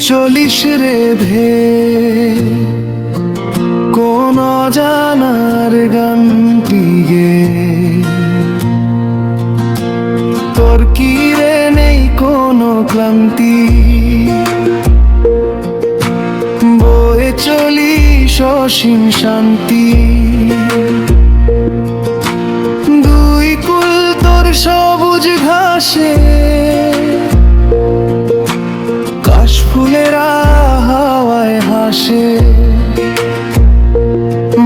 চলিস রে ভে কোন অজানার গানটি গে, তোর কি রে নেই কোনো ক্লান্তি, বয়ে চলি সসীম শান্তি। দুই কুল তোর সবুজ ঘাসে, কাশফুলেরা হাওয়ায় হাসে,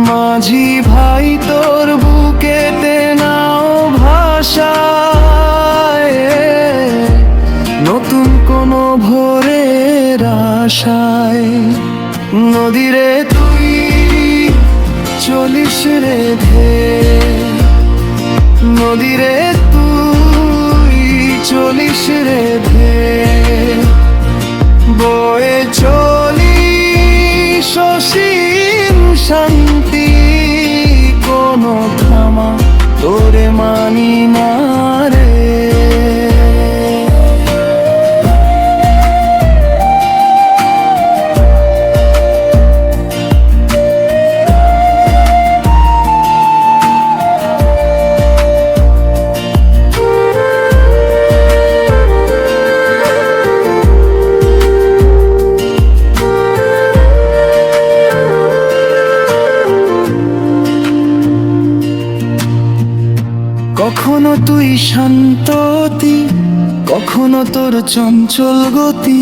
মাঝি ভাই তোর বুকেতে নাও ভাষায়, নতুন কোনো ভোরের আশায়। নদীরে তুই চলিস রে ধে, নদীরে তুই চলিস রে ধে, বয়ে চলি সসীম শান্তি, কোনো থামা তোরে মানি না রে। কখনো তুই শান্ততি, কখনো তোর চঞ্চল গতি,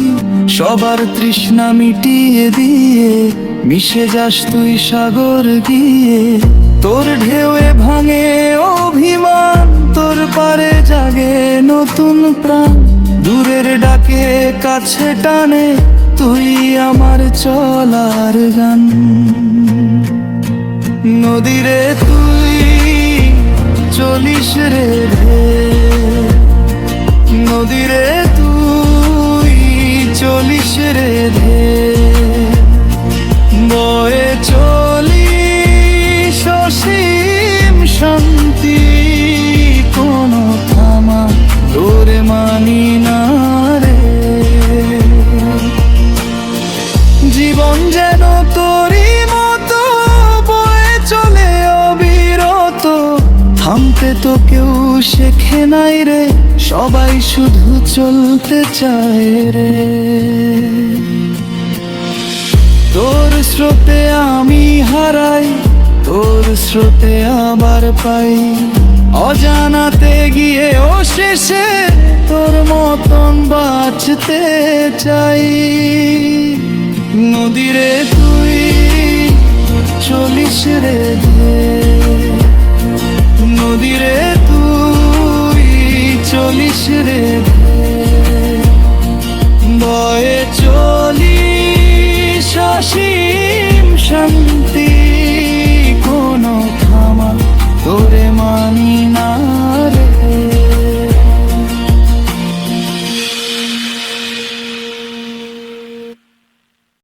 সবার তৃষ্ণা মিটিয়ে দিয়ে মিশে যাস তুই সাগর গিয়ে। তোর ঢেউয়ে ভাঙে অভিমান, তোর পারে জাগে নতুন প্রাণ, দূরের ডাকে কাছে টানে তুই আমার চলার গান। নদীরে তুই চলিস রে ধে, নদীরে তুই চলিস রে ধে, বয়ে চলি সসীম শান্তি, কোনো থামা তোরে মানি না রে। জীবন যেন তোরই মতো বয়ে চলে অবিরত, থামতে তো কেউ শেখে নাই রে, সবাই শুধু চলতে চায় রে। তোর স্রোতে আমি হারাই, তোর স্রোতে আবার পাই, অজানাতে গিয়ে ও শেষে তোর মতন বাঁচতে চাই। নদীরে তুই চলিস রে ধে, নদীরে তুই চলিস রে।